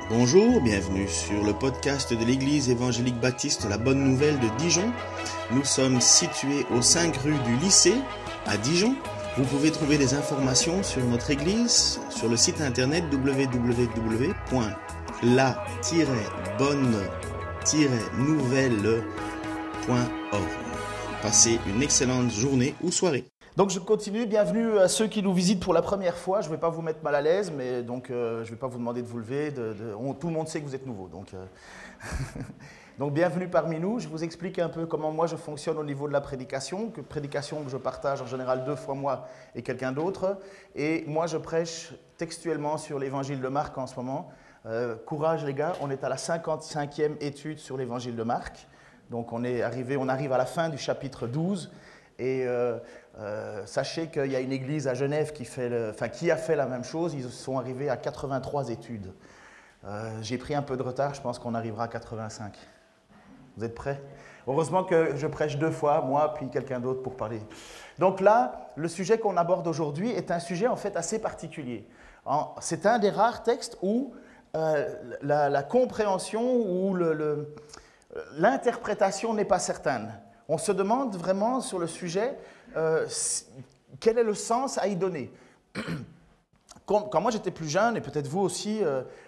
Bonjour, bienvenue sur le podcast de l'Église évangélique baptiste La Bonne Nouvelle de Dijon. Nous sommes situés aux 5 rues du lycée à Dijon. Vous pouvez trouver des informations sur notre église sur le site internet www.la-bonne-nouvelle.org. Passez une excellente journée ou soirée. Donc je continue, bienvenue à ceux qui nous visitent pour la première fois. Je ne vais pas vous mettre mal à l'aise, mais donc je ne vais pas vous demander de vous lever. Tout le monde sait que vous êtes nouveau. Donc, donc bienvenue parmi nous. Je vous explique un peu comment moi je fonctionne au niveau de la prédication que je partage en général 2 fois moi et quelqu'un d'autre. Et moi je prêche textuellement sur l'évangile de Marc en ce moment. Courage les gars, on est à la 55e étude sur l'évangile de Marc. Donc on arrive à la fin du chapitre 12. Et sachez qu'il y a une église à Genève qui a fait la même chose. Ils sont arrivés à 83 études. J'ai pris un peu de retard, je pense qu'on arrivera à 85. Vous êtes prêts? Heureusement que je prêche 2 fois, moi puis quelqu'un d'autre pour parler. Donc là, le sujet qu'on aborde aujourd'hui est un sujet en fait assez particulier. C'est un des rares textes où la compréhension ou l'interprétation n'est pas certaine. On se demande vraiment sur le sujet quel est le sens à y donner. Quand moi j'étais plus jeune, et peut-être vous aussi,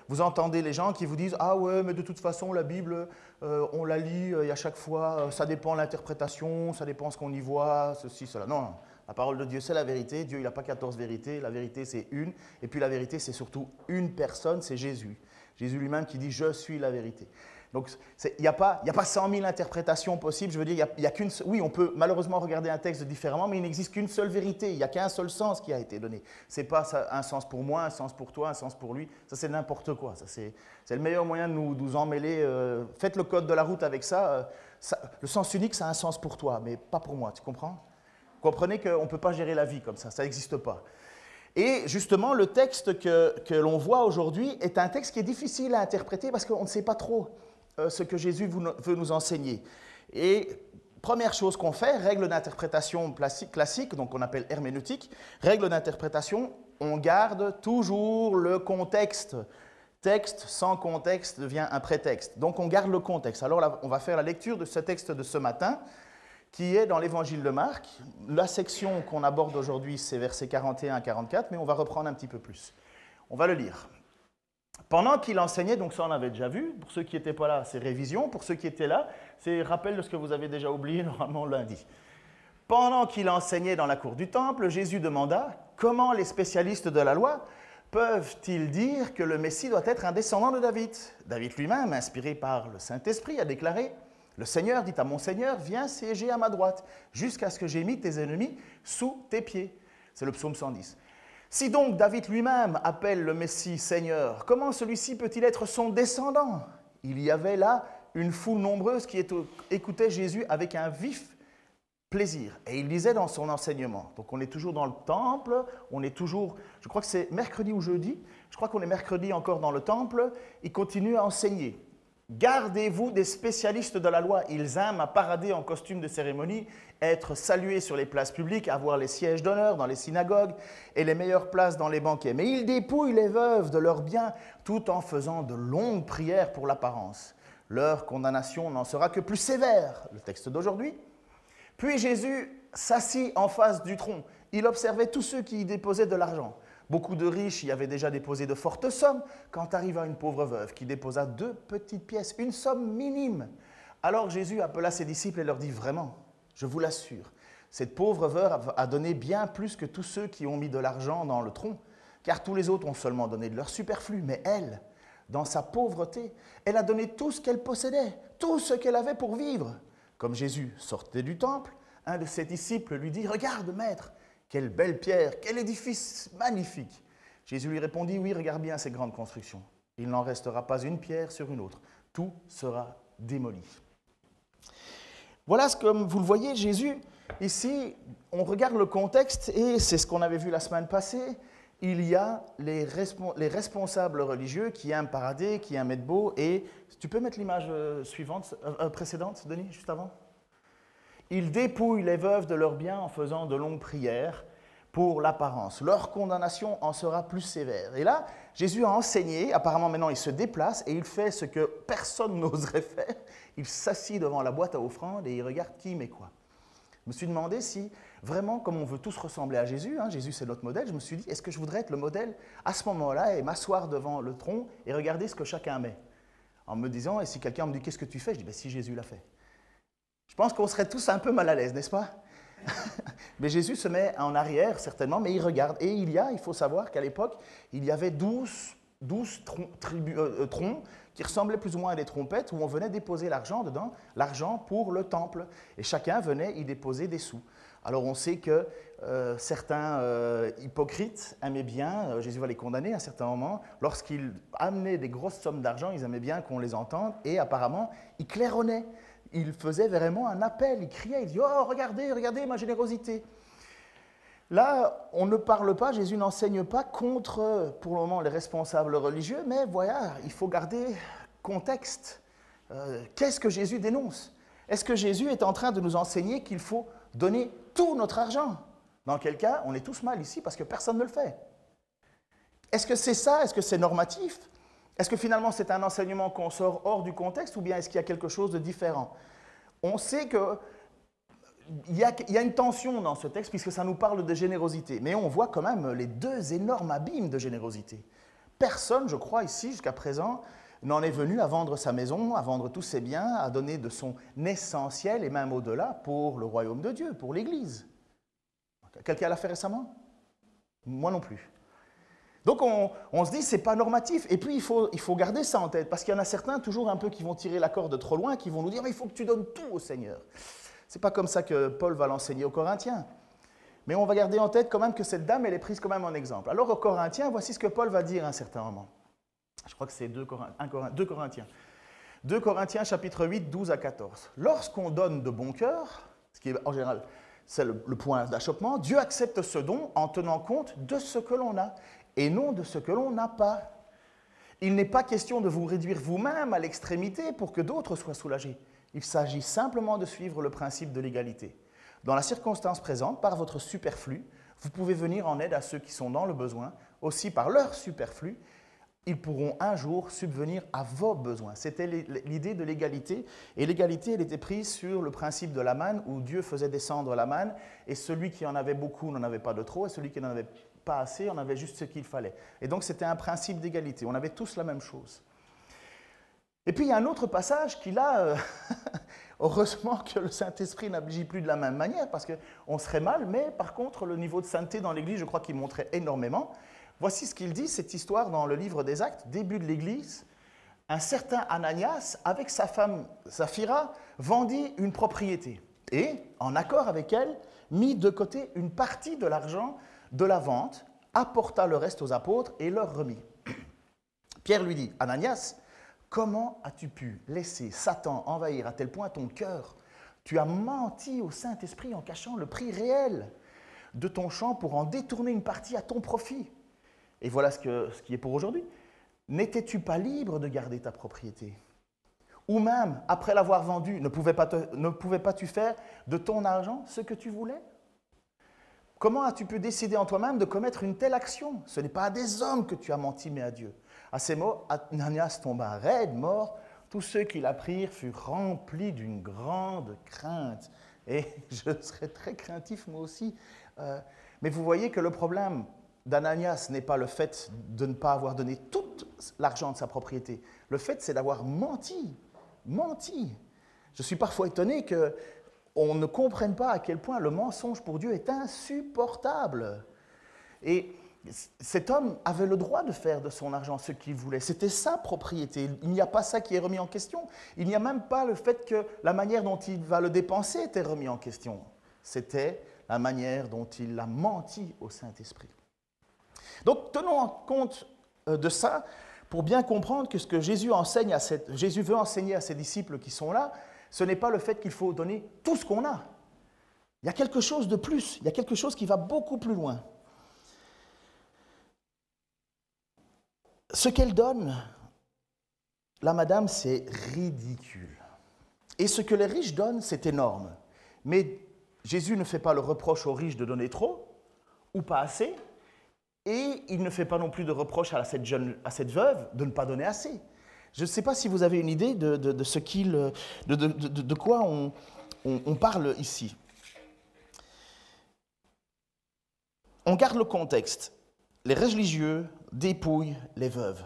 vous entendez les gens qui vous disent « Ah ouais, mais de toute façon, la Bible, on la lit et à chaque fois, ça dépend de l'interprétation, ça dépend de ce qu'on y voit, ceci, cela. » Non, non, la parole de Dieu, c'est la vérité. Dieu, il n'a pas 14 vérités. La vérité, c'est une. Et puis la vérité, c'est surtout une personne, c'est Jésus. Jésus lui-même qui dit « Je suis la vérité ». Donc, il n'y a pas 100 000 interprétations possibles. Je veux dire, il y a qu'une. Oui, on peut malheureusement regarder un texte différemment, mais il n'existe qu'une seule vérité. Il n'y a qu'un seul sens qui a été donné. Ce n'est pas un sens pour moi, un sens pour toi, un sens pour lui. Ça, c'est n'importe quoi. C'est le meilleur moyen de nous emmêler. Faites le code de la route avec ça. Le sens unique, ça a un sens pour toi, mais pas pour moi. Tu comprends? Comprenez qu'on ne peut pas gérer la vie comme ça. Ça n'existe pas. Et justement, le texte que l'on voit aujourd'hui est un texte qui est difficile à interpréter parce qu'on ne sait pas trop ce que Jésus veut nous enseigner. Et première chose qu'on fait, règle d'interprétation classique, donc on appelle herméneutique, règle d'interprétation, on garde toujours le contexte. Texte sans contexte devient un prétexte. Donc on garde le contexte. Alors là, on va faire la lecture de ce texte de ce matin, qui est dans l'évangile de Marc. La section qu'on aborde aujourd'hui, c'est versets 41 à 44, mais on va reprendre un petit peu plus. On va le lire. Pendant qu'il enseignait, donc ça on avait déjà vu, pour ceux qui n'étaient pas là, c'est révision, pour ceux qui étaient là, c'est rappel de ce que vous avez déjà oublié normalement lundi. Pendant qu'il enseignait dans la cour du temple, Jésus demanda « Comment les spécialistes de la loi peuvent-ils dire que le Messie doit être un descendant de David ?» David lui-même, inspiré par le Saint-Esprit, a déclaré « Le Seigneur dit à mon Seigneur, viens siéger à ma droite, jusqu'à ce que j'aie mis tes ennemis sous tes pieds. » C'est le psaume 110. Si donc David lui-même appelle le Messie Seigneur, comment celui-ci peut-il être son descendant? Il y avait là une foule nombreuse qui écoutait Jésus avec un vif plaisir. Et il disait dans son enseignement, donc on est toujours dans le temple, on est toujours, je crois que c'est mercredi ou jeudi, je crois qu'on est mercredi encore dans le temple, il continue à enseigner. Gardez-vous des spécialistes de la loi, ils aiment à parader en costume de cérémonie, être salués sur les places publiques, avoir les sièges d'honneur dans les synagogues et les meilleures places dans les banquets. Mais ils dépouillent les veuves de leurs biens tout en faisant de longues prières pour l'apparence. Leur condamnation n'en sera que plus sévère, le texte d'aujourd'hui. Puis Jésus s'assit en face du tronc. Il observait tous ceux qui y déposaient de l'argent. Beaucoup de riches y avaient déjà déposé de fortes sommes quand arriva une pauvre veuve qui déposa 2 petites pièces, une somme minime. Alors Jésus appela ses disciples et leur dit « Vraiment, je vous l'assure, cette pauvre veuve a donné bien plus que tous ceux qui ont mis de l'argent dans le tronc, car tous les autres ont seulement donné de leur superflu, mais elle, dans sa pauvreté, elle a donné tout ce qu'elle possédait, tout ce qu'elle avait pour vivre. » Comme Jésus sortait du temple, un de ses disciples lui dit « Regarde, maître, quelle belle pierre, quel édifice magnifique !» Jésus lui répondit « Oui, regarde bien ces grandes constructions. Il n'en restera pas une pierre sur une autre. Tout sera démoli. » Voilà, comme vous le voyez, Jésus, ici, on regarde le contexte et c'est ce qu'on avait vu la semaine passée. Il y a les responsables religieux qui aiment parader, qui aiment être beaux. Et tu peux mettre l'image précédente, Denis, juste avant? Ils dépouillent les veuves de leurs biens en faisant de longues prières pour l'apparence. Leur condamnation en sera plus sévère. Et là, Jésus a enseigné, apparemment maintenant il se déplace et il fait ce que personne n'oserait faire. Il s'assit devant la boîte à offrandes et il regarde qui met quoi. Je me suis demandé si, vraiment, comme on veut tous ressembler à Jésus, Jésus c'est notre modèle, je me suis dit, est-ce que je voudrais être le modèle à ce moment-là et m'asseoir devant le tronc et regarder ce que chacun met? En me disant, et si quelqu'un me dit, qu'est-ce que tu fais? Je dis, ben, si Jésus l'a fait. Je pense qu'on serait tous un peu mal à l'aise, n'est-ce pas? Mais Jésus se met en arrière, certainement, mais il regarde. Et il faut savoir qu'à l'époque, il y avait 12 troncs qui ressemblaient plus ou moins à des trompettes où on venait déposer l'argent dedans, l'argent pour le temple. Et chacun venait y déposer des sous. Alors on sait que certains hypocrites aimaient bien, Jésus va les condamner à un certain moment, lorsqu'ils amenaient des grosses sommes d'argent, ils aimaient bien qu'on les entende, et apparemment, ils claironnaient. Ils faisaient vraiment un appel, ils criaient, ils disaient « Oh, regardez, regardez ma générosité !» Là, on ne parle pas, Jésus n'enseigne pas contre, pour le moment, les responsables religieux, mais voilà, il faut garder contexte. Qu'est-ce que Jésus dénonce? Est-ce que Jésus est en train de nous enseigner qu'il faut donner tout notre argent? Dans quel cas, on est tous mal ici parce que personne ne le fait. Est-ce que c'est ça? Est-ce que c'est normatif? Est-ce que finalement c'est un enseignement qu'on sort hors du contexte ou bien est-ce qu'il y a quelque chose de différent? On sait qu'il y a une tension dans ce texte puisque ça nous parle de générosité, mais on voit quand même les deux énormes abîmes de générosité. Personne, je crois, ici, jusqu'à présent, n'en est venu à vendre sa maison, à vendre tous ses biens, à donner de son essentiel et même au-delà pour le royaume de Dieu, pour l'Église. Quelqu'un l'a fait récemment? Moi non plus. Donc on se dit, c'est pas normatif. Et puis il faut garder ça en tête, parce qu'il y en a certains toujours un peu qui vont tirer la corde trop loin, qui vont nous dire, mais il faut que tu donnes tout au Seigneur. C'est pas comme ça que Paul va l'enseigner aux Corinthiens. Mais on va garder en tête quand même que cette dame, elle est prise quand même en exemple. Alors aux Corinthiens, voici ce que Paul va dire à un certain moment. Je crois que c'est 2 Corinthiens. 2 Corinthiens, chapitre 8, 12 à 14. Lorsqu'on donne de bon cœur, ce qui est en général, c'est le point d'achoppement, Dieu accepte ce don en tenant compte de ce que l'on a et non de ce que l'on n'a pas. Il n'est pas question de vous réduire vous-même à l'extrémité pour que d'autres soient soulagés. Il s'agit simplement de suivre le principe de l'égalité. Dans la circonstance présente, par votre superflu, vous pouvez venir en aide à ceux qui sont dans le besoin. Aussi, par leur superflu, ils pourront un jour subvenir à vos besoins. C'était l'idée de l'égalité. Et l'égalité, elle était prise sur le principe de la manne, où Dieu faisait descendre la manne, et celui qui en avait beaucoup n'en avait pas de trop, et celui qui n'en avait pas assez en avait juste ce qu'il fallait. Et donc, c'était un principe d'égalité. On avait tous la même chose. Et puis, il y a un autre passage qui, là, heureusement que le Saint-Esprit n'agit plus de la même manière, parce qu'on serait mal, mais par contre, le niveau de sainteté dans l'Église, je crois qu'il montrait énormément. Voici ce qu'il dit, cette histoire dans le livre des Actes, début de l'Église. Un certain Ananias, avec sa femme Saphira, vendit une propriété et, en accord avec elle, mit de côté une partie de l'argent de la vente, apporta le reste aux apôtres et leur remit. Pierre lui dit, Ananias, comment as-tu pu laisser Satan envahir à tel point ton cœur? Tu as menti au Saint-Esprit en cachant le prix réel de ton champ pour en détourner une partie à ton profit. Et voilà ce qui est pour aujourd'hui. N'étais-tu pas libre de garder ta propriété? Ou même, après l'avoir vendue, ne pouvais-tu faire de ton argent ce que tu voulais? Comment as-tu pu décider en toi-même de commettre une telle action? Ce n'est pas à des hommes que tu as menti, mais à Dieu. À ces mots, Ananias tomba raide, mort. Tous ceux qui l'apprirent furent remplis d'une grande crainte. Et je serais très craintif, moi aussi. Mais vous voyez que le problème d'Ananias n'est pas le fait de ne pas avoir donné tout l'argent de sa propriété. Le fait, c'est d'avoir menti. Menti. Je suis parfois étonné qu'on ne comprenne pas à quel point le mensonge pour Dieu est insupportable. Et cet homme avait le droit de faire de son argent ce qu'il voulait. C'était sa propriété. Il n'y a pas ça qui est remis en question. Il n'y a même pas le fait que la manière dont il va le dépenser était remis en question. C'était la manière dont il a menti au Saint-Esprit. Donc, tenons compte de ça pour bien comprendre que ce que Jésus veut enseigner à ses disciples qui sont là, ce n'est pas le fait qu'il faut donner tout ce qu'on a. Il y a quelque chose de plus, il y a quelque chose qui va beaucoup plus loin. Ce qu'elle donne, la madame, c'est ridicule. Et ce que les riches donnent, c'est énorme. Mais Jésus ne fait pas le reproche aux riches de donner trop. ou pas assez, et il ne fait pas non plus de reproche à cette veuve de ne pas donner assez. Je ne sais pas si vous avez une idée de ce de quoi on parle ici. On garde le contexte. Les religieux dépouillent les veuves.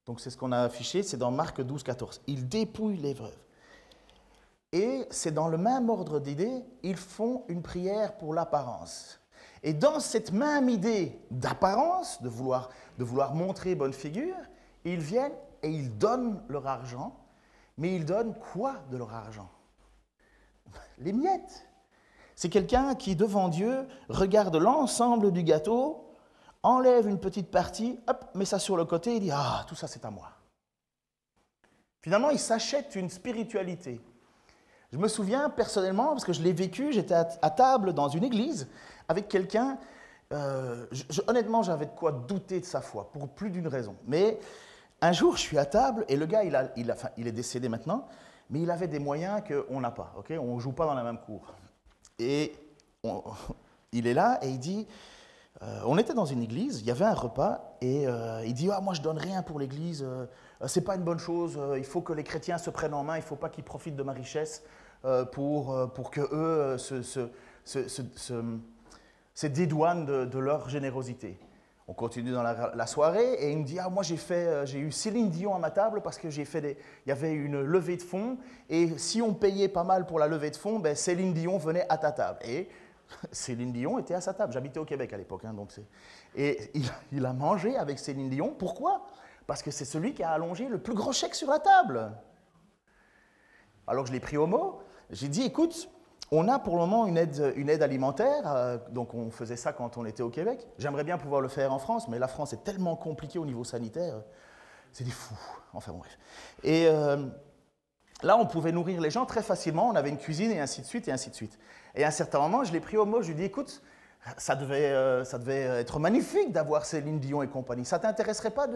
Donc c'est ce qu'on a affiché, c'est dans Marc 12, 14. Ils dépouillent les veuves. Et c'est dans le même ordre d'idées, ils font une prière pour l'apparence. Et dans cette même idée d'apparence, de vouloir montrer bonne figure, ils viennent et ils donnent leur argent. Mais ils donnent quoi de leur argent? Les miettes. C'est quelqu'un qui, devant Dieu, regarde l'ensemble du gâteau, enlève une petite partie, hop, met ça sur le côté et dit « Ah, tout ça c'est à moi ». Finalement, il s'achète une spiritualité. Je me souviens personnellement, parce que je l'ai vécu, j'étais à table dans une église avec quelqu'un, honnêtement j'avais de quoi douter de sa foi, pour plus d'une raison. Mais un jour je suis à table et le gars il est décédé maintenant, mais il avait des moyens qu'on n'a pas, okay, on ne joue pas dans la même cour. Et il est là et il dit, on était dans une église, il y avait un repas et il dit « Ah, moi je donne rien pour l'église, c'est pas une bonne chose, il faut que les chrétiens se prennent en main, il ne faut pas qu'ils profitent de ma richesse pour que eux se dédouanent de leur générosité. » On continue dans la soirée et il me dit « Ah, moi j'ai eu Céline Dion à ma table parce que il y avait une levée de fonds et si on payait pas mal pour la levée de fonds, ben Céline Dion venait à ta table. » Et Céline Dion était à sa table. J'habitais au Québec à l'époque. Hein, et il a mangé avec Céline Dion. Pourquoi? Parce que c'est celui qui a allongé le plus gros chèque sur la table. Alors je l'ai pris au mot. J'ai dit, écoute, on a pour le moment une aide alimentaire. Donc on faisait ça quand on était au Québec. J'aimerais bien pouvoir le faire en France, mais la France est tellement compliquée au niveau sanitaire. C'est des fous. Enfin bon, bref. Et là, on pouvait nourrir les gens très facilement. On avait une cuisine et ainsi de suite et ainsi de suite. Et à un certain moment, je l'ai pris au mot, je lui ai dit, écoute, ça devait être magnifique d'avoir Céline Dion et compagnie. Ça ne t'intéresserait pas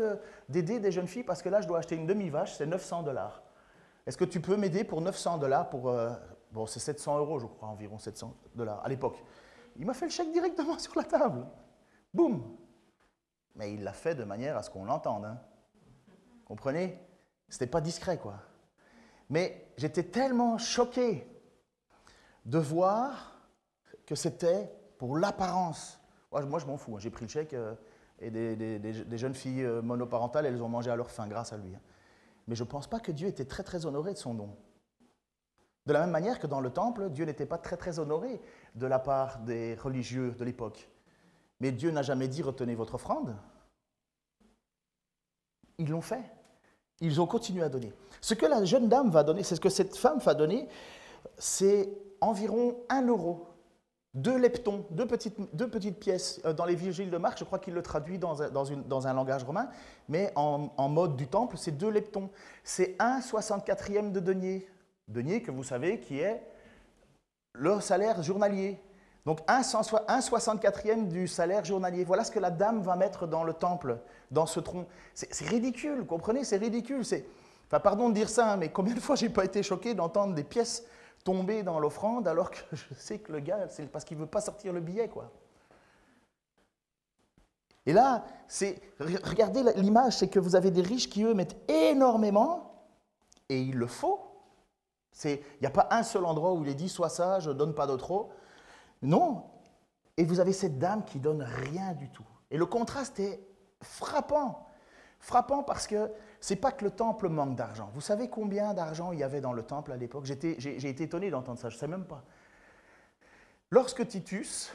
d'aider des jeunes filles parce que là, je dois acheter une demi-vache, c'est 900 $. Est-ce que tu peux m'aider pour 900 $ pour, bon, c'est 700 €, je crois, environ 700 $ à l'époque. Il m'a fait le chèque directement sur la table. Boum. Mais il l'a fait de manière à ce qu'on l'entende. Hein. Comprenez? Ce n'était pas discret, quoi. Mais j'étais tellement choqué de voir que c'était pour l'apparence. Moi, je m'en fous. Hein. J'ai pris le chèque et des jeunes filles monoparentales, elles ont mangé à leur faim grâce à lui. Hein. Mais je ne pense pas que Dieu était très, très honoré de son don. De la même manière que dans le temple, Dieu n'était pas très, très honoré de la part des religieux de l'époque. Mais Dieu n'a jamais dit « retenez votre offrande ». Ils l'ont fait. Ils ont continué à donner. Ce que la jeune dame va donner, c'est ce que cette femme va donner, c'est environ 1 €, 2 leptons, deux petites pièces. Dans l'évangile de Marc, je crois qu'il le traduit dans un langage romain, mais en mode du temple, c'est 2 leptons. C'est 1/64e de denier. Denier que vous savez qui est le salaire journalier. Donc 1/64e du salaire journalier. Voilà ce que la dame va mettre dans le temple, dans ce tronc. C'est ridicule, comprenez, c'est ridicule. Enfin, pardon de dire ça, hein, mais combien de fois j'ai pas été choqué d'entendre des pièces tomber dans l'offrande alors que je sais que le gars, c'est parce qu'il ne veut pas sortir le billet, quoi. Et là, regardez l'image, c'est que vous avez des riches qui, eux, mettent énormément, et il le faut. Il n'y a pas un seul endroit où il est dit « sois sage, donne pas de trop ». Non. Et vous avez cette dame qui donne rien du tout. Et le contraste est frappant. Frappant parce que ce n'est pas que le temple manque d'argent. Vous savez combien d'argent il y avait dans le temple à l'époque? J'ai été étonné d'entendre ça, je ne sais même pas. Lorsque Titus,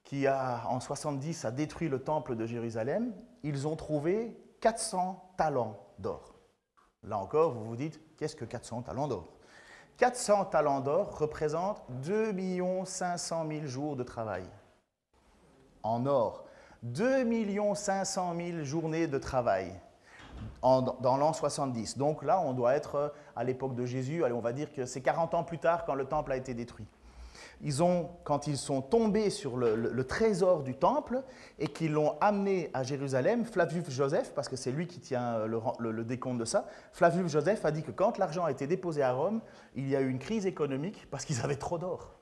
qui en 70 a détruit le temple de Jérusalem, ils ont trouvé 400 talents d'or. Là encore, vous vous dites, qu'est-ce que 400 talents d'or? 400 talents d'or représentent 2 500 000 jours de travail. En or, 2 500 000 journées de travail. Dans l'an 70. Donc là, on doit être à l'époque de Jésus, allez, on va dire que c'est 40 ans plus tard quand le temple a été détruit. Quand ils sont tombés sur le trésor du temple et qu'ils l'ont amené à Jérusalem, Flavius Joseph, parce que c'est lui qui tient le décompte de ça, Flavius Joseph a dit que quand l'argent a été déposé à Rome, il y a eu une crise économique parce qu'ils avaient trop d'or.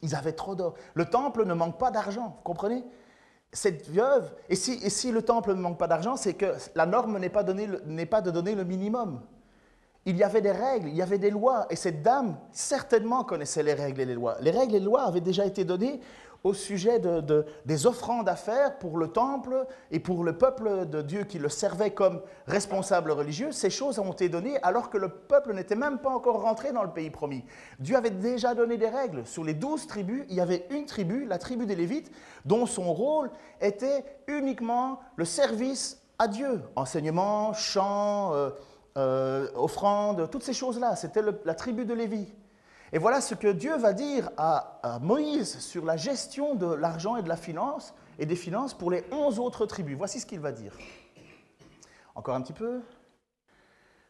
Ils avaient trop d'or. Le temple ne manque pas d'argent, vous comprenez? Cette veuve, et si le temple ne manque pas d'argent, c'est que la norme n'est pas de donner le minimum. Il y avait des règles, il y avait des lois, et cette dame certainement connaissait les règles et les lois. Les règles et les lois avaient déjà été données au sujet des offrandes à faire pour le temple et pour le peuple de Dieu qui le servait comme responsable religieux. Ces choses ont été données alors que le peuple n'était même pas encore rentré dans le pays promis. Dieu avait déjà donné des règles. Sur les 12 tribus, il y avait une tribu, la tribu des Lévites, dont son rôle était uniquement le service à Dieu. Enseignement, chant, offrandes, toutes ces choses-là. C'était la tribu de Lévi. Et voilà ce que Dieu va dire à Moïse sur la gestion de l'argent et de la finance et des finances pour les 11 autres tribus. Voici ce qu'il va dire. Encore un petit peu.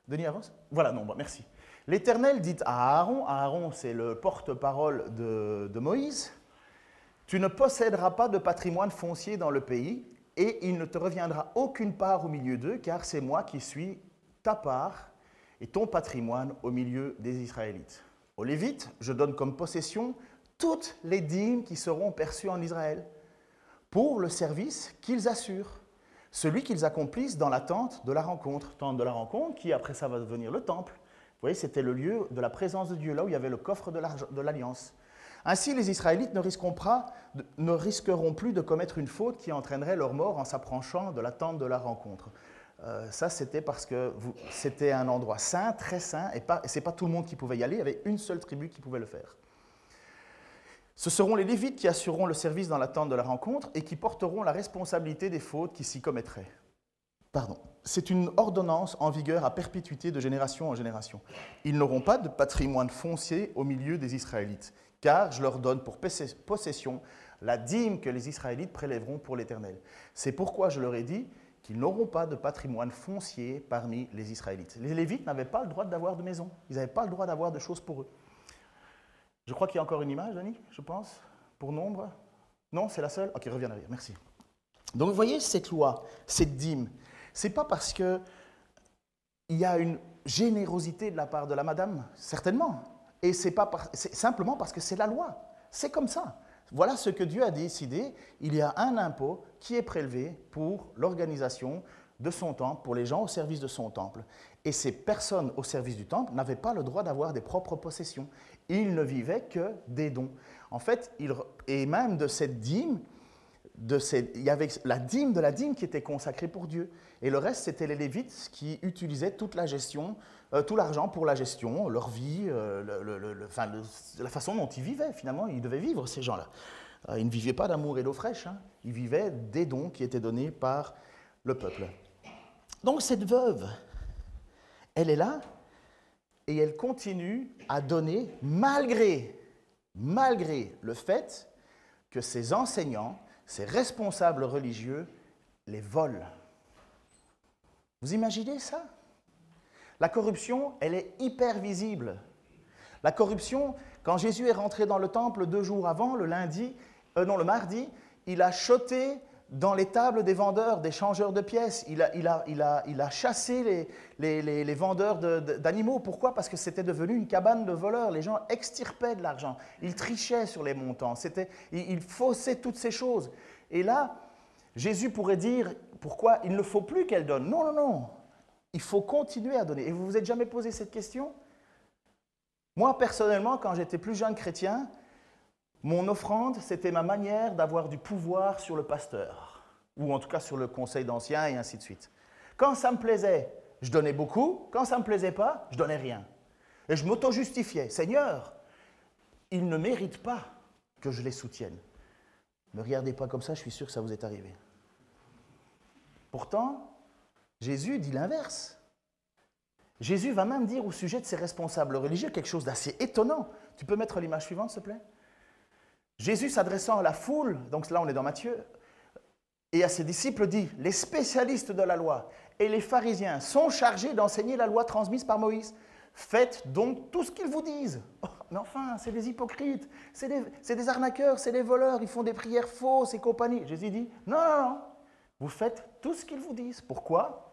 Denis, avance. Voilà, non, bon, merci. L'Éternel dit à Aaron, c'est le porte-parole de Moïse, « Tu ne posséderas pas de patrimoine foncier dans le pays, et il ne te reviendra aucune part au milieu d'eux, car c'est moi qui suis ta part et ton patrimoine au milieu des Israélites. Aux Lévites, je donne comme possession toutes les dîmes qui seront perçues en Israël, pour le service qu'ils assurent, celui qu'ils accomplissent dans la tente de la rencontre. Tente de la rencontre qui, après ça, va devenir le temple. Vous voyez, c'était le lieu de la présence de Dieu, là où il y avait le coffre de l'Alliance. Ainsi, les Israélites ne risqueront plus de commettre une faute qui entraînerait leur mort en s'approchant de la tente de la rencontre. Ça, c'était parce que c'était un endroit saint, très saint, et ce n'est pas tout le monde qui pouvait y aller, il y avait une seule tribu qui pouvait le faire. Ce seront les Lévites qui assureront le service dans la tente de la rencontre et qui porteront la responsabilité des fautes qui s'y commettraient. Pardon. C'est une ordonnance en vigueur à perpétuité de génération en génération. Ils n'auront pas de patrimoine foncier au milieu des Israélites, car je leur donne pour possession la dîme que les Israélites prélèveront pour l'Éternel. C'est pourquoi je leur ai dit qu'ils n'auront pas de patrimoine foncier parmi les Israélites. Les Lévites n'avaient pas le droit d'avoir de maison, ils n'avaient pas le droit d'avoir de choses pour eux. Je crois qu'il y a encore une image, Dani, je pense, pour nombre. Non, c'est la seule? Ok, reviens derrière, merci. Donc vous voyez cette loi, cette dîme, c'est pas parce qu'il y a une générosité de la part de la madame, certainement, et c'est simplement parce que c'est la loi, c'est comme ça. Voilà ce que Dieu a décidé. Il y a un impôt qui est prélevé pour l'organisation de son temple, pour les gens au service de son temple. Et ces personnes au service du temple n'avaient pas le droit d'avoir des propres possessions. Ils ne vivaient que des dons. En fait, et même de cette dîme, il y avait la dîme qui était consacrée pour Dieu. Et le reste, c'était les Lévites qui utilisaient toute la gestion, tout l'argent pour la gestion, leur vie, la façon dont ils vivaient. Finalement, ils devaient vivre, ces gens-là. Ils ne vivaient pas d'amour et d'eau fraîche. Hein. Ils vivaient des dons qui étaient donnés par le peuple. Donc cette veuve, elle est là et elle continue à donner malgré le fait que ses enseignants, ses responsables religieux les volent. Vous imaginez ça? La corruption, elle est hyper visible. La corruption, quand Jésus est rentré dans le temple 2 jours avant, le mardi, il a choté dans les tables des vendeurs, des changeurs de pièces. Il a chassé les vendeurs d'animaux. Pourquoi? Parce que c'était devenu une cabane de voleurs. Les gens extirpaient de l'argent. Ils trichaient sur les montants. Ils faussaient toutes ces choses. Et là, Jésus pourrait dire, pourquoi il ne faut plus qu'elle donne? Non, non, non. Il faut continuer à donner. Et vous vous êtes jamais posé cette question? Moi, personnellement, quand j'étais plus jeune chrétien, mon offrande, c'était ma manière d'avoir du pouvoir sur le pasteur, ou en tout cas sur le conseil d'anciens et ainsi de suite. Quand ça me plaisait, je donnais beaucoup. Quand ça ne me plaisait pas, je donnais rien. Et je m'auto-justifiais. Seigneur, ils ne méritent pas que je les soutienne. Ne me regardez pas comme ça, je suis sûr que ça vous est arrivé. Pourtant, Jésus dit l'inverse. Jésus va même dire au sujet de ses responsables religieux quelque chose d'assez étonnant. Tu peux mettre l'image suivante, s'il te plaît? Jésus, s'adressant à la foule, donc là on est dans Matthieu, et à ses disciples dit, les spécialistes de la loi et les pharisiens sont chargés d'enseigner la loi transmise par Moïse. Faites donc tout ce qu'ils vous disent. Oh, mais enfin, c'est des hypocrites, c'est des arnaqueurs, c'est des voleurs, ils font des prières fausses et compagnie. Jésus dit, non, non, non, vous faites tout ce qu'ils vous disent. Pourquoi?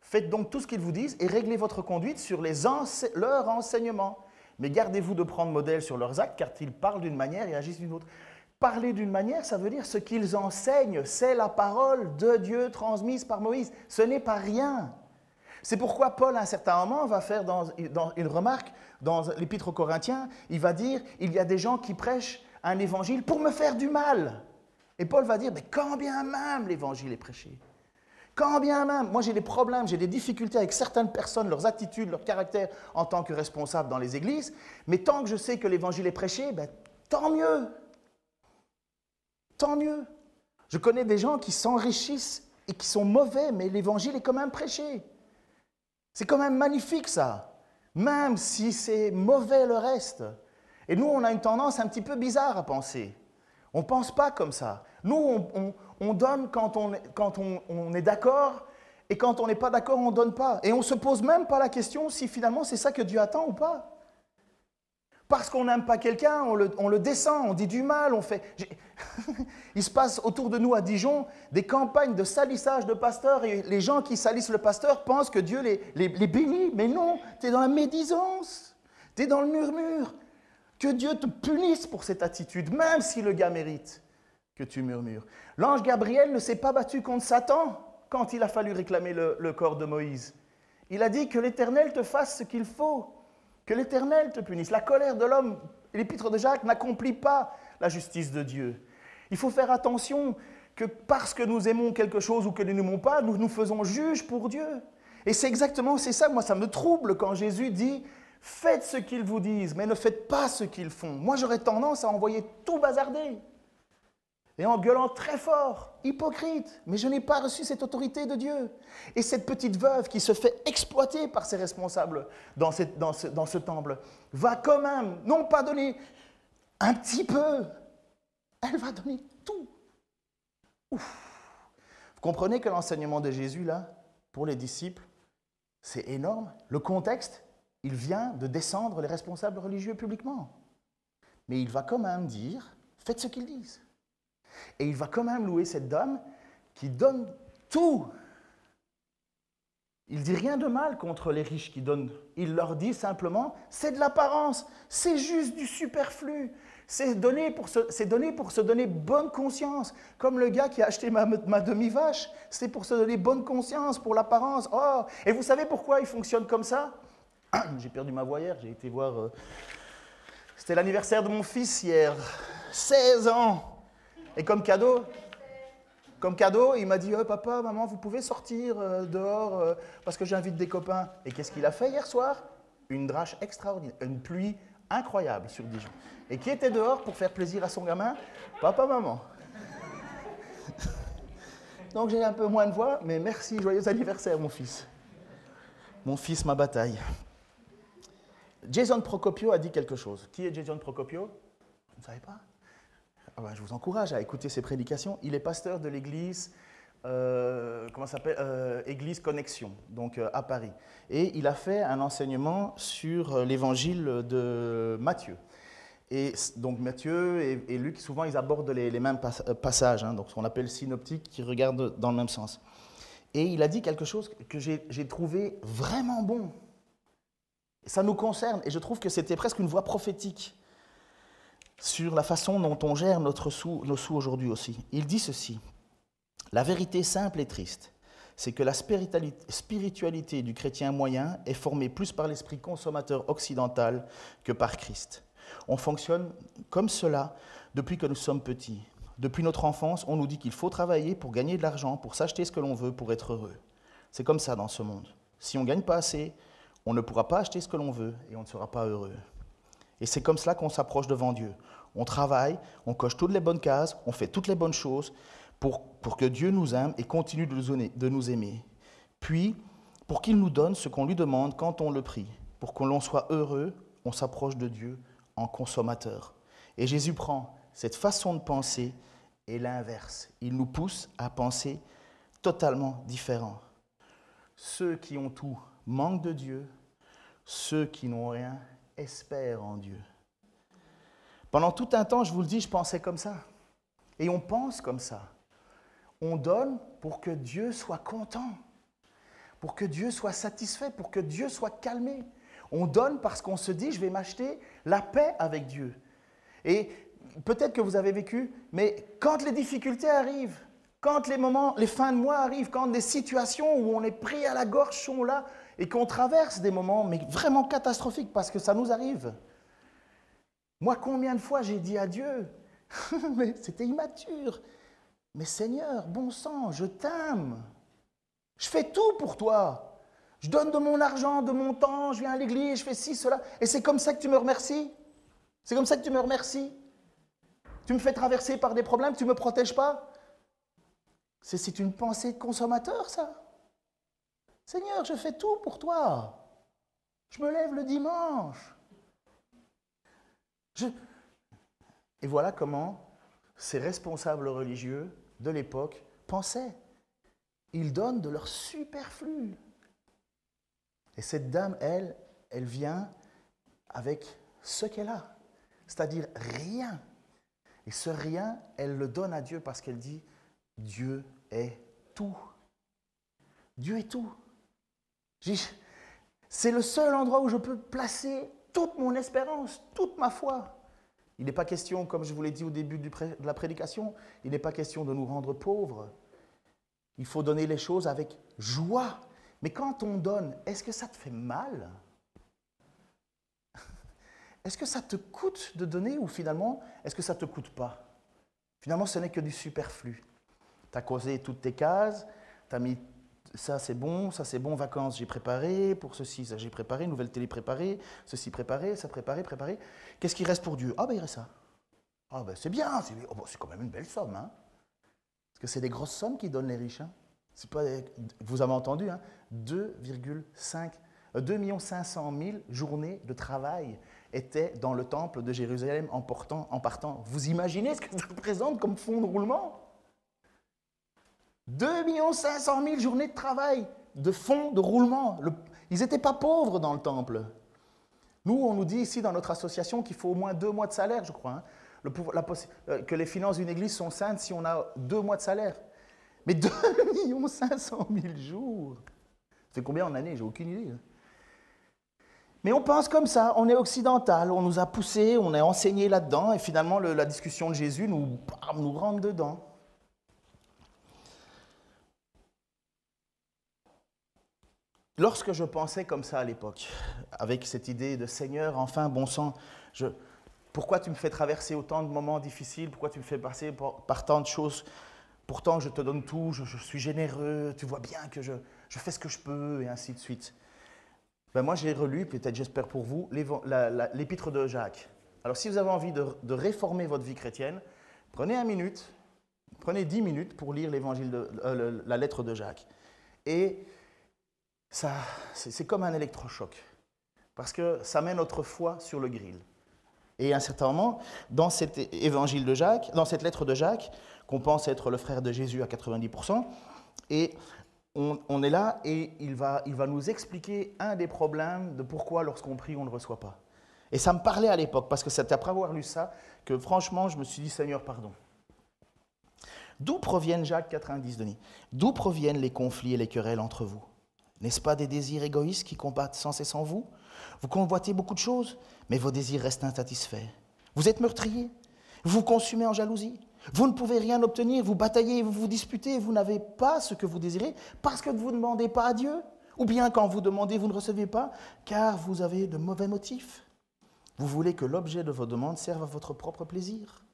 Faites donc tout ce qu'ils vous disent et réglez votre conduite sur leurs enseignements. Mais gardez-vous de prendre modèle sur leurs actes, car ils parlent d'une manière et agissent d'une autre. Parler d'une manière, ça veut dire ce qu'ils enseignent, c'est la parole de Dieu transmise par Moïse. Ce n'est pas rien. C'est pourquoi Paul, à un certain moment, va faire dans une remarque dans l'Épître aux Corinthiens, il va dire, il y a des gens qui prêchent un évangile pour me faire du mal. Et Paul va dire, mais quand bien même l'évangile est prêché, quand bien même, moi j'ai des problèmes, j'ai des difficultés avec certaines personnes, leurs attitudes, leur caractère en tant que responsable dans les églises, mais tant que je sais que l'évangile est prêché, ben, tant mieux. Tant mieux. Je connais des gens qui s'enrichissent et qui sont mauvais, mais l'évangile est quand même prêché. C'est quand même magnifique ça, même si c'est mauvais le reste. Et nous, on a une tendance un petit peu bizarre à penser. On ne pense pas comme ça. Nous, on donne quand on est d'accord, et quand on n'est pas d'accord, on ne donne pas. Et on ne se pose même pas la question si finalement c'est ça que Dieu attend ou pas. Parce qu'on n'aime pas quelqu'un, on le descend, on dit du mal, on fait... Il se passe autour de nous à Dijon des campagnes de salissage de pasteurs et les gens qui salissent le pasteur pensent que Dieu les bénit. Mais non, tu es dans la médisance, tu es dans le murmure. Que Dieu te punisse pour cette attitude, même si le gars mérite que tu murmures. L'ange Gabriel ne s'est pas battu contre Satan quand il a fallu réclamer le corps de Moïse. Il a dit que l'Éternel te fasse ce qu'il faut. Que l'Éternel te punisse. La colère de l'homme, l'épître de Jacques, n'accomplit pas la justice de Dieu. Il faut faire attention que parce que nous aimons quelque chose ou que nous n'aimons pas, nous nous faisons juges pour Dieu. Et c'est ça, moi ça me trouble quand Jésus dit « Faites ce qu'ils vous disent, mais ne faites pas ce qu'ils font ». Moi j'aurais tendance à envoyer tout bazarder. Et en gueulant très fort, hypocrite, mais je n'ai pas reçu cette autorité de Dieu. Et cette petite veuve qui se fait exploiter par ses responsables dans ce temple, va quand même, non pas donner un petit peu, elle va donner tout. Ouf. Vous comprenez que l'enseignement de Jésus, là, pour les disciples, c'est énorme. Le contexte, il vient de descendre les responsables religieux publiquement. Mais il va quand même dire, faites ce qu'ils disent. Et il va quand même louer cette dame qui donne tout. Il ne dit rien de mal contre les riches qui donnent. Il leur dit simplement, c'est de l'apparence, c'est juste du superflu. C'est donné pour se donner bonne conscience. Comme le gars qui a acheté ma demi-vache, c'est pour se donner bonne conscience, pour l'apparence. Oh, et vous savez pourquoi il fonctionne comme ça? J'ai perdu ma voix hier, j'ai été voir... C'était l'anniversaire de mon fils hier, 16 ans. Et comme cadeau, il m'a dit « Papa, maman, vous pouvez sortir dehors parce que j'invite des copains. » Et qu'est-ce qu'il a fait hier soir? Une drache extraordinaire, une pluie incroyable sur Dijon. Et qui était dehors pour faire plaisir à son gamin? Papa, maman. Donc j'ai un peu moins de voix, mais merci, joyeux anniversaire mon fils. Mon fils, ma bataille. Jason Procopio a dit quelque chose. Qui est Jason Procopio? Vous ne savez pas? Ah ben, je vous encourage à écouter ses prédications. Il est pasteur de l'église, Église Connexion, donc à Paris. Et il a fait un enseignement sur l'évangile de Matthieu. Et donc Matthieu et Luc, souvent ils abordent les mêmes passages, hein, donc ce qu'on appelle synoptiques, qui regardent dans le même sens. Et il a dit quelque chose que j'ai trouvé vraiment bon. Ça nous concerne, et je trouve que c'était presque une voix prophétique sur la façon dont on gère nos sous aujourd'hui aussi. Il dit ceci: la vérité simple et triste, c'est que la spiritualité du chrétien moyen est formée plus par l'esprit consommateur occidental que par Christ. On fonctionne comme cela depuis que nous sommes petits. Depuis notre enfance, on nous dit qu'il faut travailler pour gagner de l'argent, pour s'acheter ce que l'on veut, pour être heureux. C'est comme ça dans ce monde. Si on ne gagne pas assez, on ne pourra pas acheter ce que l'on veut et on ne sera pas heureux. Et c'est comme cela qu'on s'approche devant Dieu. On travaille, on coche toutes les bonnes cases, on fait toutes les bonnes choses pour que Dieu nous aime et continue de nous aimer. Puis, pour qu'il nous donne ce qu'on lui demande quand on le prie. Pour que l'on soit heureux, on s'approche de Dieu en consommateur. Et Jésus prend cette façon de penser et l'inverse. Il nous pousse à penser totalement différent. Ceux qui ont tout manquent de Dieu, ceux qui n'ont rien espèrent en Dieu. Pendant tout un temps, je vous le dis, je pensais comme ça. Et on pense comme ça. On donne pour que Dieu soit content, pour que Dieu soit satisfait, pour que Dieu soit calmé. On donne parce qu'on se dit, je vais m'acheter la paix avec Dieu. Et peut-être que vous avez vécu, mais quand les difficultés arrivent, quand les fins de mois arrivent, quand des situations où on est pris à la gorge sont là et qu'on traverse des moments mais vraiment catastrophiques parce que ça nous arrive. Moi, combien de fois j'ai dit à Dieu, mais c'était immature, mais Seigneur, bon sang, je t'aime. Je fais tout pour toi. Je donne de mon argent, de mon temps, je viens à l'église, je fais ci, cela. Et c'est comme ça que tu me remercies? C'est comme ça que tu me remercies? Tu me fais traverser par des problèmes, tu ne me protèges pas? C'est une pensée de consommateur, ça. Seigneur, je fais tout pour toi. Je me lève le dimanche. Et voilà comment ces responsables religieux de l'époque pensaient. Ils donnent de leur superflu. Et cette dame, elle vient avec ce qu'elle a, c'est-à-dire rien. Et ce rien, elle le donne à Dieu parce qu'elle dit, Dieu est tout. Dieu est tout. C'est le seul endroit où je peux placer toute mon espérance, toute ma foi. Il n'est pas question, comme je vous l'ai dit au début de la prédication, il n'est pas question de nous rendre pauvres. Il faut donner les choses avec joie. Mais quand on donne, est-ce que ça te fait mal? Est-ce que ça te coûte de donner ou finalement, est-ce que ça ne te coûte pas? Finalement, ce n'est que du superflu. Tu as causé toutes tes cases, tu as mis ça c'est bon, vacances j'ai préparé, pour ceci ça j'ai préparé, nouvelle télé préparée, ceci préparé, ça préparé. Qu'est-ce qui reste pour Dieu? Ah ben il reste ça. Ah ben c'est bien, c'est quand même une belle somme. Hein? Parce que c'est des grosses sommes qui donnent les riches. Hein? C'est pas, vous avez entendu, hein? 2,5 500 000 journées de travail étaient dans le temple de Jérusalem en partant. Vous imaginez ce que ça représente comme fonds de roulement? 2 500 000 journées de travail, de fonds de roulement. Ils n'étaient pas pauvres dans le temple. Nous, on nous dit ici dans notre association qu'il faut au moins 2 mois de salaire, je crois. Hein, que les finances d'une église sont saintes si on a 2 mois de salaire. Mais 2 500 000 jours, ça fait combien en année? J'ai aucune idée. Hein. Mais on pense comme ça, on est occidental, on nous a poussés, on est enseigné là-dedans, et finalement la discussion de Jésus nous rentre dedans. Lorsque je pensais comme ça à l'époque, avec cette idée de Seigneur, enfin, bon sang, pourquoi tu me fais traverser autant de moments difficiles, pourquoi tu me fais passer par tant de choses, pourtant je te donne tout, je suis généreux, tu vois bien que je fais ce que je peux, et ainsi de suite. Ben moi j'ai relu, peut-être j'espère pour vous, l'épître de Jacques. Alors si vous avez envie de réformer votre vie chrétienne, prenez 10 minutes pour lire la lettre de Jacques. Et ça, c'est comme un électrochoc, parce que ça met notre foi sur le grill. Et à un certain moment, dans cet évangile de Jacques, dans cette lettre de Jacques, qu'on pense être le frère de Jésus à 90%, et on est là et il va nous expliquer un des problèmes de pourquoi lorsqu'on prie, on ne reçoit pas. Et ça me parlait à l'époque, parce que c'est après avoir lu ça que franchement, je me suis dit, Seigneur, pardon. D'où proviennent, Jacques 90, Denis, d'où proviennent les conflits et les querelles entre vous? N'est-ce pas des désirs égoïstes qui combattent sans cesse en vous? Vous convoitez beaucoup de choses, mais vos désirs restent insatisfaits. Vous êtes meurtrier, vous vous consumez en jalousie. Vous ne pouvez rien obtenir, vous bataillez, vous vous disputez, vous n'avez pas ce que vous désirez parce que vous ne demandez pas à Dieu. Ou bien quand vous demandez, vous ne recevez pas, car vous avez de mauvais motifs. Vous voulez que l'objet de vos demandes serve à votre propre plaisir.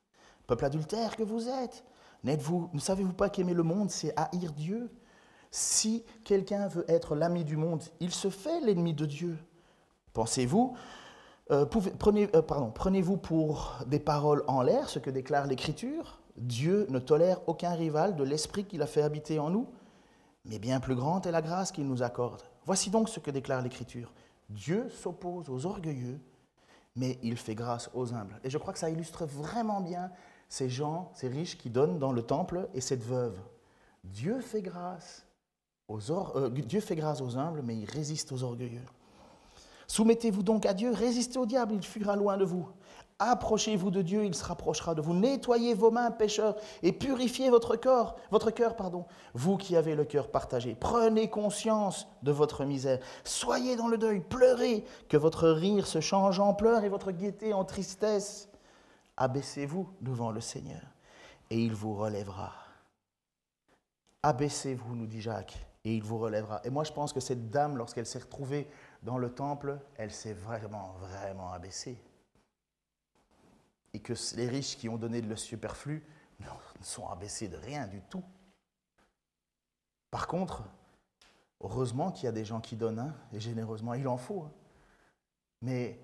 Peuple adultère que vous êtes, ne savez-vous pas qu'aimer le monde, c'est haïr Dieu? Si quelqu'un veut être l'ami du monde, il se fait l'ennemi de Dieu. Pensez-vous, prenez-vous pour des paroles en l'air ce que déclare l'Écriture? Dieu ne tolère aucun rival de l'Esprit qu'il a fait habiter en nous, mais bien plus grande est la grâce qu'il nous accorde. Voici donc ce que déclare l'Écriture. Dieu s'oppose aux orgueilleux, mais il fait grâce aux humbles. Et je crois que ça illustre vraiment bien ces gens, ces riches qui donnent dans le temple et cette veuve. Dieu fait grâce aux humbles, mais il résiste aux orgueilleux. Soumettez-vous donc à Dieu, résistez au diable, il fuira loin de vous. Approchez-vous de Dieu, il se rapprochera de vous. Nettoyez vos mains, pécheurs, et purifiez votre cœur, vous qui avez le cœur partagé. Prenez conscience de votre misère. Soyez dans le deuil, pleurez, que votre rire se change en pleurs et votre gaieté en tristesse. Abaissez-vous devant le Seigneur, et il vous relèvera. Abaissez-vous, nous dit Jacques, et il vous relèvera. Et moi, je pense que cette dame, lorsqu'elle s'est retrouvée dans le temple, elle s'est vraiment, vraiment abaissée. Et que les riches qui ont donné le superflu ne sont abaissés de rien du tout. Par contre, heureusement qu'il y a des gens qui donnent, hein, et généreusement, il en faut. Hein. Mais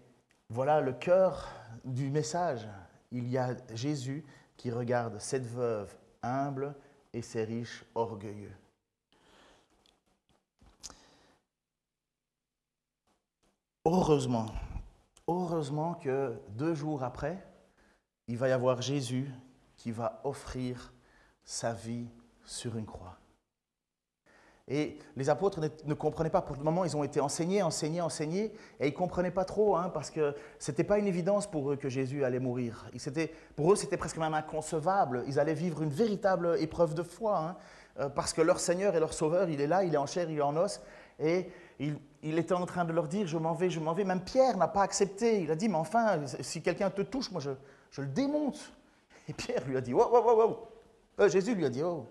voilà le cœur du message. Il y a Jésus qui regarde cette veuve humble et ces riches orgueilleux. Heureusement que 2 jours après, il va y avoir Jésus qui va offrir sa vie sur une croix. Et les apôtres ne comprenaient pas. Pour le moment, ils ont été enseignés, et ils ne comprenaient pas trop, hein, parce que ce n'était pas une évidence pour eux que Jésus allait mourir. Pour eux, c'était presque même inconcevable. Ils allaient vivre une véritable épreuve de foi, hein, parce que leur Seigneur et leur Sauveur, il est là, il est en chair, il est en os, et il était en train de leur dire, je m'en vais. Même Pierre n'a pas accepté. Il a dit, mais enfin, si quelqu'un te touche, moi je le démonte. Et Pierre lui a dit, wow. Jésus lui a dit, oh.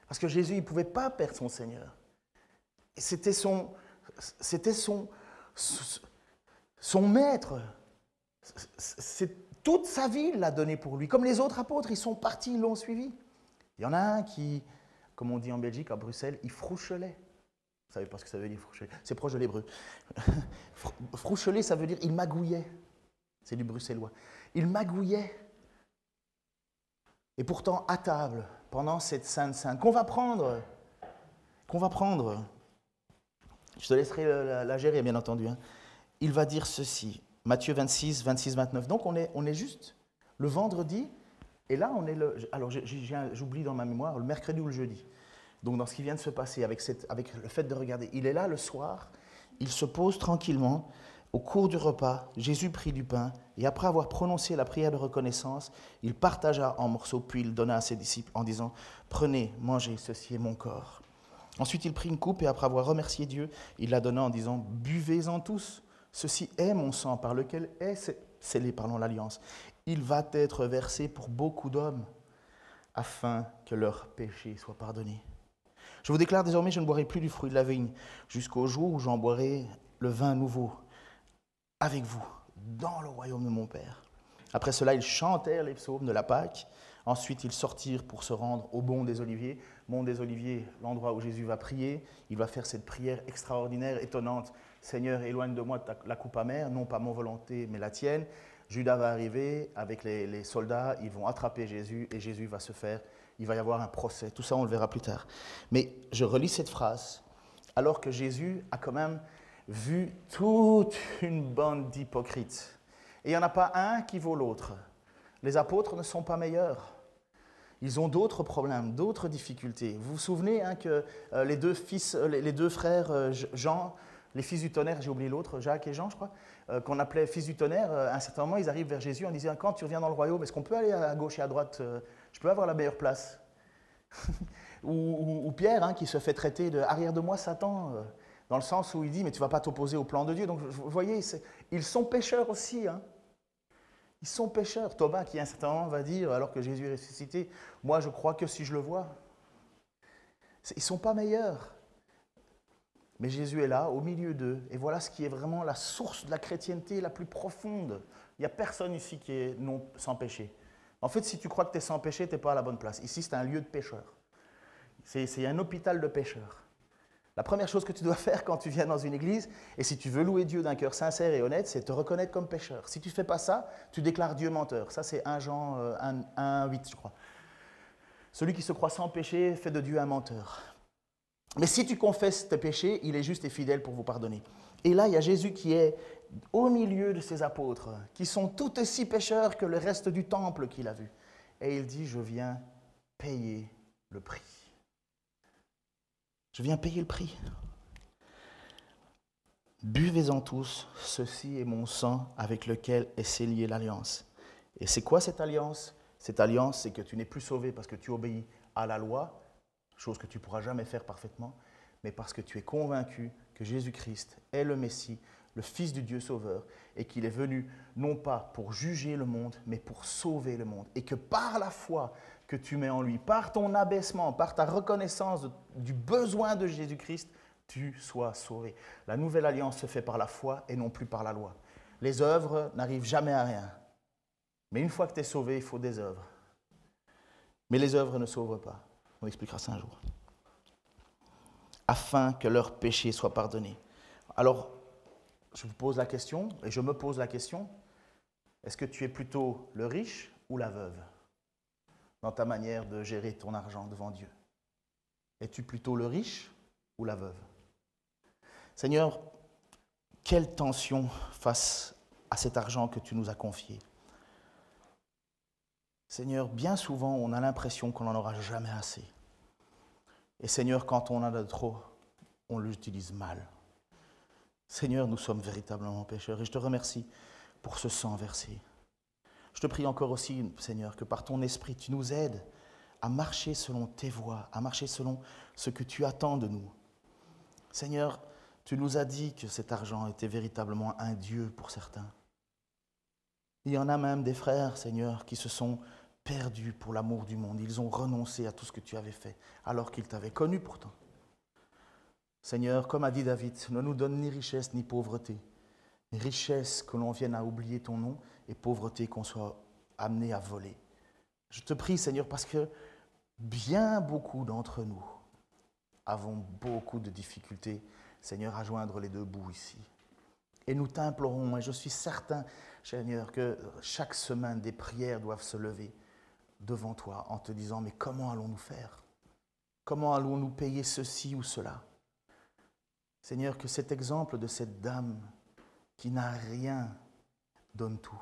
Parce que Jésus, il ne pouvait pas perdre son Seigneur. Et c'était son maître. Toute sa vie, il l'a donné pour lui. Comme les autres apôtres, ils sont partis, ils l'ont suivi. Il y en a un qui, comme on dit en Belgique, à Bruxelles, il frouchelait. Vous savez pas ce que ça veut dire, froucheler. C'est proche de l'hébreu. Froucheler, ça veut dire il magouillait. C'est du bruxellois. Il magouillait. Et pourtant, à table, pendant cette Sainte, qu'on va prendre, je te laisserai la gérer, bien entendu, hein. Il va dire ceci, Matthieu 26, 29. Donc, on est juste le vendredi, et là, alors j'oublie dans ma mémoire, le mercredi ou le jeudi. Donc, dans ce qui vient de se passer, avec le fait de regarder, il est là le soir, il se pose tranquillement. Au cours du repas, Jésus prit du pain, et après avoir prononcé la prière de reconnaissance, il partagea en morceaux, puis il donna à ses disciples en disant « Prenez, mangez, ceci est mon corps ». Ensuite, il prit une coupe, et après avoir remercié Dieu, il la donna en disant « Buvez-en tous, ceci est mon sang, par lequel est scellée l'alliance. Il va être versé pour beaucoup d'hommes, afin que leurs péchés soient pardonnés. Je vous déclare désormais, je ne boirai plus du fruit de la vigne, jusqu'au jour où j'en boirai le vin nouveau, avec vous, dans le royaume de mon Père. » Après cela, ils chantèrent les psaumes de la Pâque. Ensuite, ils sortirent pour se rendre au Mont des Oliviers. Mont des Oliviers, l'endroit où Jésus va prier. Il va faire cette prière extraordinaire, étonnante. « Seigneur, éloigne de moi la coupe amère, non pas mon volonté, mais la tienne. » Judas va arriver avec les soldats. Ils vont attraper Jésus et Jésus va se faire. Il va y avoir un procès. Tout ça, on le verra plus tard. Mais je relis cette phrase, alors que Jésus a quand même vu toute une bande d'hypocrites. Et il n'y en a pas un qui vaut l'autre. Les apôtres ne sont pas meilleurs. Ils ont d'autres problèmes, d'autres difficultés. Vous vous souvenez que les deux frères Jean, les fils du tonnerre, j'ai oublié l'autre, Jacques et Jean, je crois, qu'on appelait fils du tonnerre, à un certain moment, ils arrivent vers Jésus en disant « Quand tu reviens dans le royaume, est-ce qu'on peut aller à gauche et à droite? Je peux avoir la meilleure place. » Ou Pierre, qui se fait traiter de « Arrière de moi, Satan », dans le sens où il dit « Mais tu ne vas pas t'opposer au plan de Dieu. » Donc, vous voyez, ils sont pécheurs aussi. Ils sont pécheurs. Thomas, qui à un certain moment va dire, alors que Jésus est ressuscité, « Moi, je crois que si je le vois. » Ils ne sont pas meilleurs. Mais Jésus est là, au milieu d'eux. Et voilà ce qui est vraiment la source de la chrétienté la plus profonde. Il n'y a personne ici qui est sans péché. En fait, si tu crois que tu es sans péché, tu n'es pas à la bonne place. Ici, c'est un lieu de pécheurs. C'est un hôpital de pécheurs. La première chose que tu dois faire quand tu viens dans une église, et si tu veux louer Dieu d'un cœur sincère et honnête, c'est te reconnaître comme pécheur. Si tu ne fais pas ça, tu déclares Dieu menteur. Ça, c'est 1 Jean 1,8, je crois. Celui qui se croit sans péché fait de Dieu un menteur. Mais si tu confesses tes péchés, il est juste et fidèle pour vous pardonner. Et là, il y a Jésus qui est au milieu de ses apôtres, qui sont tout aussi pécheurs que le reste du temple qu'il a vu. Et il dit, je viens payer le prix. Je viens payer le prix. Buvez-en tous, ceci est mon sang avec lequel est scellée l'alliance. Et c'est quoi cette alliance? Cette alliance, c'est que tu n'es plus sauvé parce que tu obéis à la loi, chose que tu ne pourras jamais faire parfaitement, mais parce que tu es convaincu que Jésus-Christ est le Messie, le Fils du Dieu Sauveur, et qu'il est venu non pas pour juger le monde, mais pour sauver le monde. Et que par la foi que tu mets en lui, par ton abaissement, par ta reconnaissance du besoin de Jésus-Christ, tu sois sauvé. La nouvelle alliance se fait par la foi et non plus par la loi. Les œuvres n'arrivent jamais à rien. Mais une fois que tu es sauvé, il faut des œuvres. Mais les œuvres ne sauvent pas. On expliquera ça un jour. Afin que leurs péchés soient pardonnés. Alors, je vous pose la question, et je me pose la question, est-ce que tu es plutôt le riche ou la veuve dans ta manière de gérer ton argent devant Dieu? Es-tu plutôt le riche ou la veuve? Seigneur, quelle tension face à cet argent que tu nous as confié. Seigneur, bien souvent, on a l'impression qu'on n'en aura jamais assez. Et Seigneur, quand on en a trop, on l'utilise mal. Seigneur, nous sommes véritablement pécheurs et je te remercie pour ce sang versé. Je te prie encore aussi, Seigneur, que par ton esprit, tu nous aides à marcher selon tes voies, à marcher selon ce que tu attends de nous. Seigneur, tu nous as dit que cet argent était véritablement un Dieu pour certains. Il y en a même des frères, Seigneur, qui se sont perdus pour l'amour du monde. Ils ont renoncé à tout ce que tu avais fait, alors qu'ils t'avaient connu pourtant. Seigneur, comme a dit David, ne nous donne ni richesse ni pauvreté. Richesse que l'on vienne à oublier ton nom et pauvreté qu'on soit amené à voler. Je te prie, Seigneur, parce que bien beaucoup d'entre nous avons beaucoup de difficultés, Seigneur, à joindre les deux bouts ici. Et nous t'implorons, et je suis certain, Seigneur, que chaque semaine, des prières doivent se lever devant toi en te disant, mais comment allons-nous faire? Comment allons-nous payer ceci ou cela? Seigneur, que cet exemple de cette dame qui n'a rien donne tout.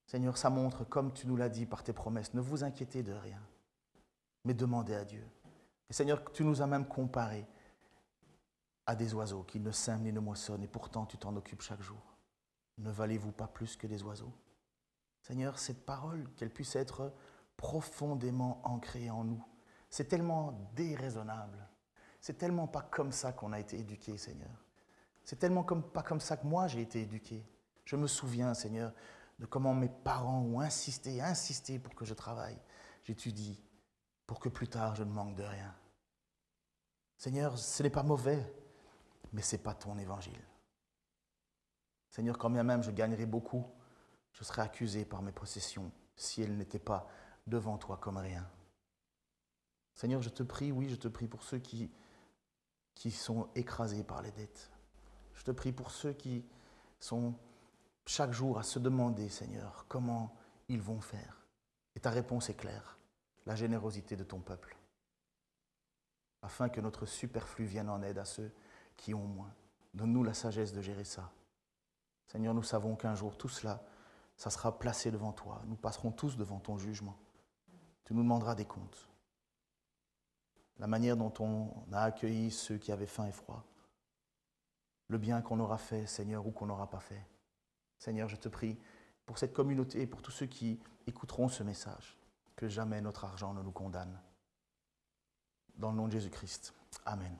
Seigneur, ça montre, comme tu nous l'as dit par tes promesses, ne vous inquiétez de rien, mais demandez à Dieu. Et Seigneur, tu nous as même comparé à des oiseaux qui ne sèment ni ne moissonnent, et pourtant tu t'en occupes chaque jour. Ne valez-vous pas plus que des oiseaux? Seigneur, cette parole, qu'elle puisse être profondément ancrée en nous. C'est tellement déraisonnable. C'est tellement pas comme ça qu'on a été éduqué, Seigneur. C'est tellement pas comme ça que moi j'ai été éduqué. Je me souviens, Seigneur, de comment mes parents ont insisté pour que je travaille. J'étudie pour que plus tard je ne manque de rien. Seigneur, ce n'est pas mauvais, mais ce n'est pas ton évangile. Seigneur, quand bien même je gagnerais beaucoup, je serais accusé par mes possessions si elles n'étaient pas devant toi comme rien. Seigneur, je te prie, oui, je te prie pour ceux qui sont écrasés par les dettes. Je te prie pour ceux qui sont chaque jour à se demander, Seigneur, comment ils vont faire. Et ta réponse est claire, la générosité de ton peuple, afin que notre superflu vienne en aide à ceux qui ont moins. Donne-nous la sagesse de gérer ça. Seigneur, nous savons qu'un jour, tout cela, ça sera placé devant toi. Nous passerons tous devant ton jugement. Tu nous demanderas des comptes. La manière dont on a accueilli ceux qui avaient faim et froid. Le bien qu'on aura fait, Seigneur, ou qu'on n'aura pas fait. Seigneur, je te prie pour cette communauté et pour tous ceux qui écouteront ce message, que jamais notre argent ne nous condamne. Dans le nom de Jésus-Christ. Amen.